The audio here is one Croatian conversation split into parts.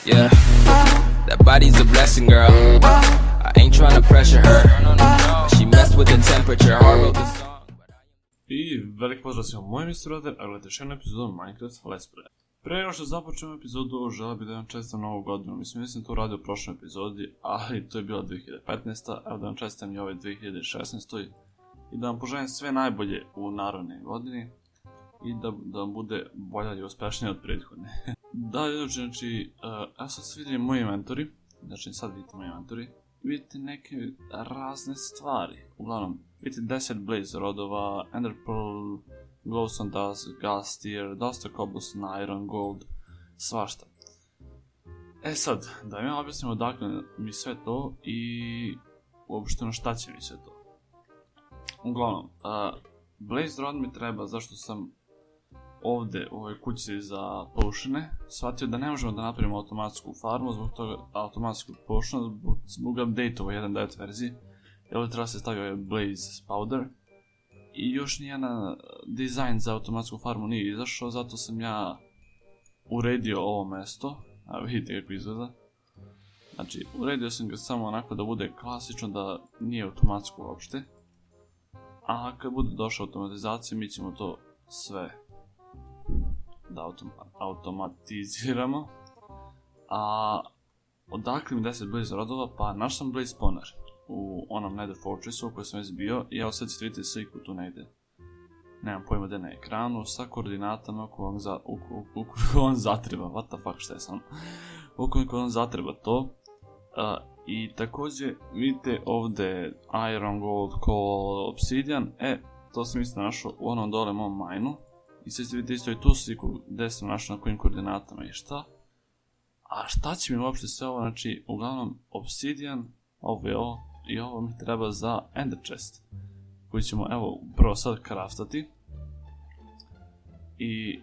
Yeah, that body's a blessing, girl. I ain't trying to pressure her. She messed with the temperature, hard wrote the song. I velik pozdrav svima, moj Mr. Roder, a gledajte još jednu epizodu Minecraft Let's Play. Prije nego što započnemo epizodu, želeo bih da vam čestitam novu godinu. Mislim to uradio u prošloj epizodi, ali to je bila 2015. Evo da vam čestitam i ove 2016. I da vam poželim sve najbolje u narednoj godini. I da vam bude bolja i uspješnija od prethodne. Znači, evo sad se vidite moji inventori. Znači, sad vidite moji inventori. Vidite neke razne stvari. Uglavnom, vidite 10 blaze rodova, ender pearl, glowstone dust, gas tier, dosta cobblestone, iron, gold, svašta. E sad, da mi objasnimo odakle mi sve to i uopšteno šta će mi sve to. Uglavnom, blaze rod mi treba zašto sam ovdje u ovoj kući za potione shvatio da ne možemo da napravimo automatsku farmu, zbog toga automatsku potiona, zbog update-ova 1.9 verziji. I ovdje treba se staviti ovaj blaze powder. I još nijedan dizajn za automatsku farmu nije izašao, zato sam ja uredio ovo mjesto. A vidite kako izgleda. Znači, uredio sam ga samo onako da bude klasično, da nije automatsko uopšte. A kad bude došla automatizacija, mi ćemo to sve da automatiziramo. A odakle mi 10 blaze rodova? Pa naš sam blaze spawner u onom nether fortressu u kojoj sam već bio. I evo sad ćete vidjeti sliku tu negdje. Nemam pojma da je na ekranu, sa koordinatama ukoliko vam zatreba. What the fuck, šta je sam? Ukoliko vam zatreba to. I također vidite ovdje iron, gold, coal, obsidian. To sam isto našao u onom dole mom minu. I sad vidite isto i tu sliku gdje sam našao na kojim koordinatama i šta. A šta će mi uopšte sve ovo, znači uglavnom obsidian, ovo i ovo mi treba za ender chest. Koji ćemo evo prvo sad craftati. I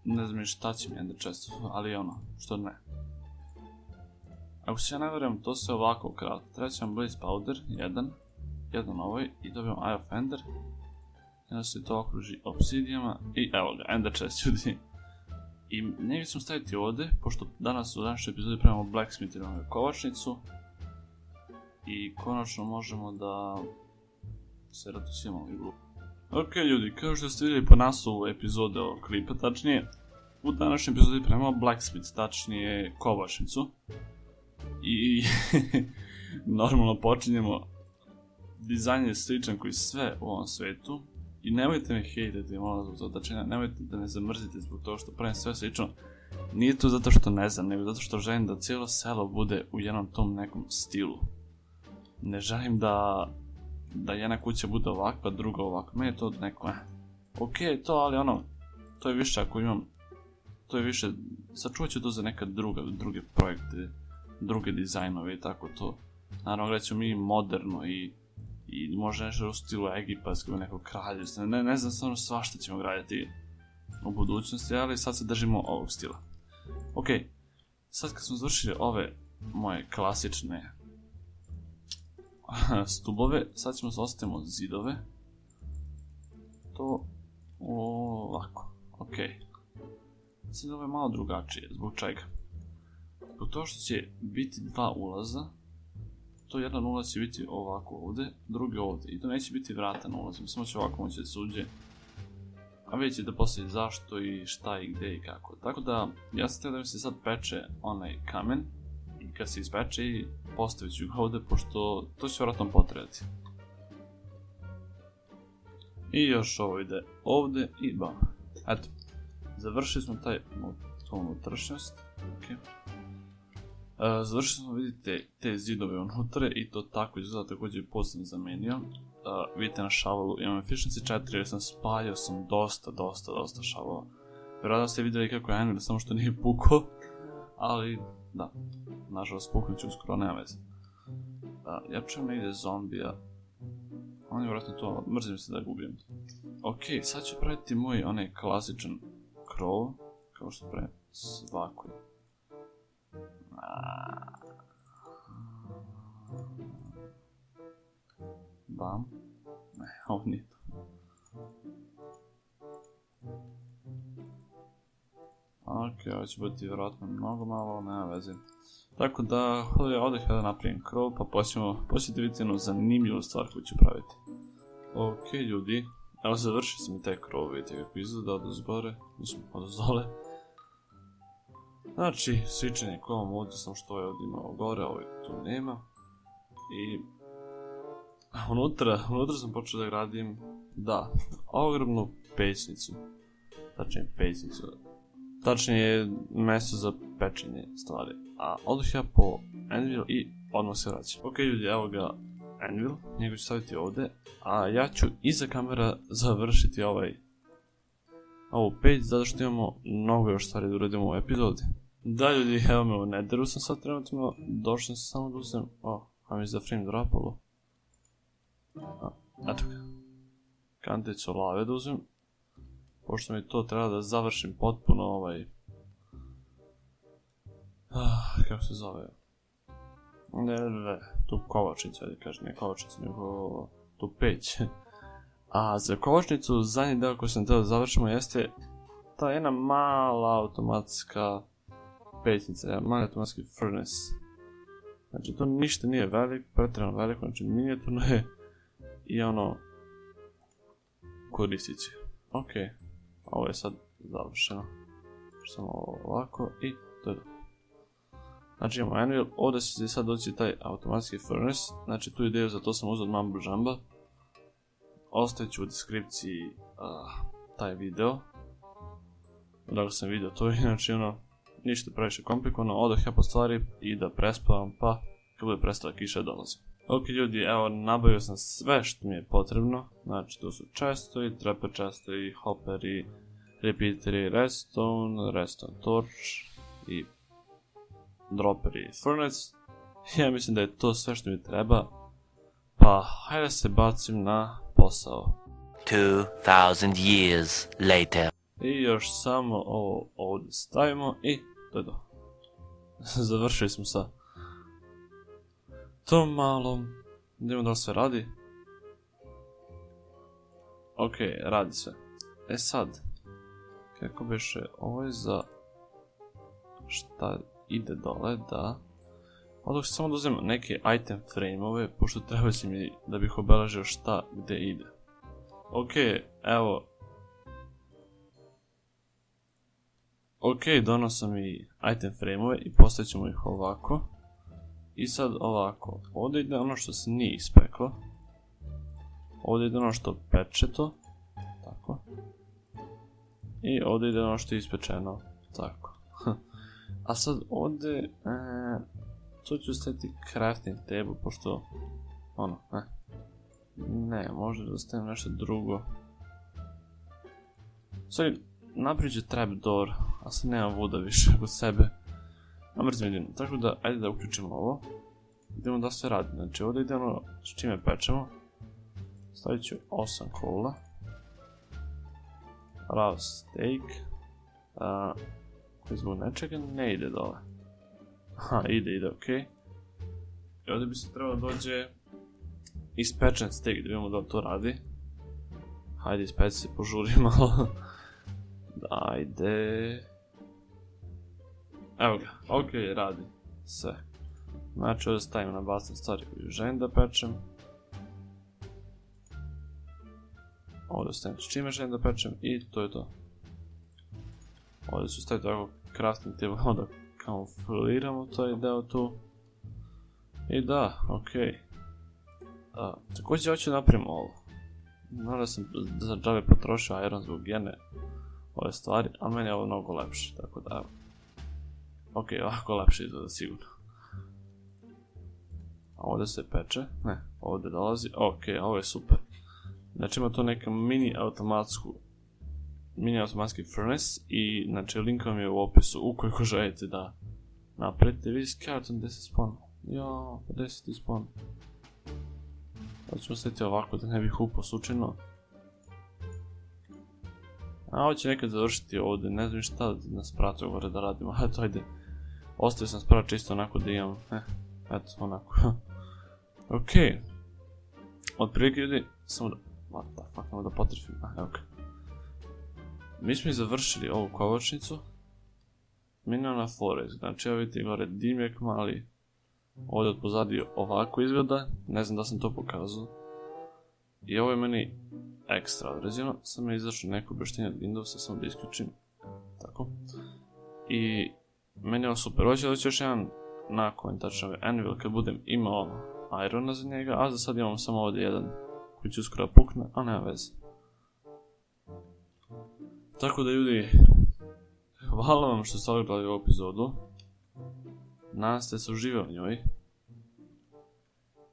ne znam šta će mi ender chest, ali ono, što ne. Ako se ja ne vjerujem, to se ovako crafta. Trećam blaze powder, jedan ovaj i dobijam eye of ender. I onda se to okruži obsidijama i evo ga, ender chest ljudi. I njega ćemo staviti ovdje, pošto danas u današnjoj epizodi pravimo blacksmith, imamo kovačnicu. I konačno možemo da se ratusimo i glupo. Ok ljudi, kao što ste vidjeli po naslovu epizode ovog klipa, tačnije u današnjoj epizodi pravimo blacksmith, tačnije kovačnicu. I normalno počinjemo. Dizajn je sličan koji sve u ovom svetu. I nemojte me hejtati, molim zbog toga, znači nemojte da me zamrzite zbog toga što pravim sve slično. Nije to zato što ne znam, nego zato što želim da cijelo selo bude u jednom tom nekom stilu. Ne želim da jedna kuća bude ovakva, druga ovakva, meni je to neko, ok to, ali ono, to je više ako imam, to je više, sačuvat ću to za neka druge projekte, druge dizajnove i tako to. Naravno gledat ću mi moderno i možda nešto u stilu egipatskog nekog kraljevstva, ne znam stvarno svašta ćemo graditi u budućnosti, ali sad se držimo ovog stila. Ok, sad kad smo završili ove moje klasične stubove, sad ćemo ostavimo zidove. To ovako, ok. Sad ovo je malo drugačije, zbog čega? Zbog toga što će biti dva ulaza. To jedan ulaz će biti ovako ovdje, drugi ovdje. I to neće biti vratan ulaz, samo će ovako moći da se uđe. A vidjet ćete poslije zašto i šta i gdje i kako. Tako da, ja sam htio da mi se sad peče onaj kamen. I kad se ispeče i postavit ću ga ovdje, pošto to će vjerojatno potrebati. I još ovo ide ovdje i bam. Eto, završili smo tu unutrašnjost. Okay. Završili smo, vidite, te zidove unutra i to tako izgleda, također pod sam zamenio. Vidite na šavalu imam efficiency 4 jer sam spajao sam dosta šavala. Vjerojatno ste vidjeli kako je ender, samo što nije pukao. Ali, da, nažalost puknut ću uskoro, nema veze. Ja čujem negdje zombija. On je vjerojatno to, mrzim se da gubim. Ok, sad ću praviti moj onaj klasičan krov, kao što pravim svakoj. Bam. Ne, ovo nije to. Ok, ovo će biti vjerojatno mnogo malo, nema veze. Tako da, ovdje kada napravim krov, pa počnete vidjeti jednu zanimljivu stvar koju ću praviti. Ok, ljudi, evo završio sam i taj krov, vidite kako izgleda od uzgore, mislim od uzdole. Znači, svičanje kovom ovdje sam što je ovdje imao gore, ovdje tu nema. I unutra sam počeo da gradim, da, ogromnu pećnicu. Tačnije mjesto za pečenje stvari. A odmah ja po anvil i odmah se vraćam. Ok ljudi, evo ga anvil, njega ću staviti ovdje, a ja ću iza kamera završiti ovu peć, zato što imamo mnogo još stvari da uradimo u epizodi. Da ljudi, evo me u Netheru sam sad trenutno, došao sam samo da uzem, a mi za frame dropalo. Eto ga. Kanticu lave da uzem, pošto mi to treba da završim potpuno kako se zove? Ne, tu kovačnicu, ajde kažem, ne kovačnicu, nego tu peć. A za kovačnicu, zadnji deo koji sam teo da završimo jeste ta jedna mala automatska pećnica, mali automatski furnace. Znači to ništa nije pretjerano veliko, znači minijaturno je i koristit će. Ok, ovo je sad završeno. Samo ovako i to je to. Znači imamo anvil, ovdje će sad doći taj automatski furnace, znači tu ideju za to sam uzeo od Mumble Jumble. Ostavit ću u deskripciji taj video. Odakle sam vidio to, inače ništa previše komplikovano, odah ja po stvari i da prespavam, pa kad bude prestala kiša dolazim. Ok ljudi, evo nabavio sam sve što mi je potrebno, znači tu su chestovi, trapper chestovi, hopperi, repeateri, redstone torch i dropper i furnace. Ja mislim da je to sve što mi treba, pa hajde se bacim na posao. 2000 years later. I još samo ovo ovdje stavimo i to je to. Završili smo sa tom malom. Vidimo da li sve radi. Ok, radi sve. E sad, kako biše, ovo je za šta ide dole, da. Ovdje ću samo da uzem neke item frame-ove, pošto treba će mi da bih obeležio šta gde ide. Ok, evo. Ok, donao sam i item frame-ove i postavit ćemo ih ovako. I sad ovako, ovdje ide ono što se nije ispeklo. Ovdje ide ono što peče to. Tako. I ovdje ide ono što je ispečeno. Tako. A sad ovdje, tu ću staviti crafting table, pošto, ne, možda da stavim nešto drugo. Sorry, napravit ću trapdoor, a sad nemam voda više kod sebe. Namrzim jedino, tako da, ajde da uključimo ovo. Vidimo da sve radi, znači ovdje ide ono s čime pečemo. Stavit ću 8 kola. Raw steak. Koji zbog nečega ne ide dole. Aha, ide, okej. I ovdje bi se trebalo dođe ispečen steak, da vidimo da to radi. Hajde ispeci se, požuri malo. Ajde. Evo ga, okej, radi sve. Znači ovdje stavimo na basen stvari koju želim da pečem. Ovdje stavim s čime želim da pečem i to je to. Ovdje ću staviti ovako crafting table, onda kamufliramo taj deo tu. I da, okej. Također hoću napravim ovo. Naravno sam za džabe potrošio iron zbog jedne ove stvari, ali meni je ovo mnogo lepše, tako da evo. Okej, ovako lepše izgleda sigurno. A ovdje se peče, ne, ovdje dolazi, okej, ovo je super. Znači ima to neka mini automatski furnace i znači link vam je u opisu ukoliko želite da napravite. Vidi skeleton gdje se spawn. Jao, pa gdje se ti spawn? Ovo ćemo staviti ovako da ne bih upao slučajno. A ovo će nekad završiti ovdje, ne znam šta na spratu gore da radimo, eto ajde. Ostavio sam sprat čisto onako da imam, eto onako. Okej. Od prilike ljudi, samo da, what the fuck, nemoj da potrefim, evo ga. Mi smo i završili ovu kovačnicu. Miniona Forest, znači evo vidite gore dimnjak mali, ovdje od pozadi ovako izgleda, ne znam da sam to pokazao. I ovo je meni ekstra određeno, sam je izašao neko objašnjenje od Windowsa, samo da isključim, tako. I meni je ovo super, hoće doći još jedan nakon, tačno Anvil, kad budem imao Irona za njega, a za sad imam samo ovdje jedan koji će uskoro pukne, a nema veze. Tako da ljudi, hvala vam što ste gledali ovu epizodu. Nadam se da ste uživali u njoj.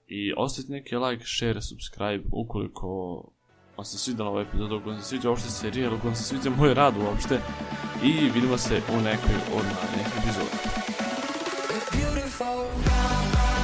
I ostavite neki like, share, subscribe ukoliko vam se svidjela ova epizoda, ukoliko vam se sviđa uopšte serija, ukoliko vam se sviđa moj rad uopšte. I vidimo se u nekoj od narednih epizoda. Beautiful.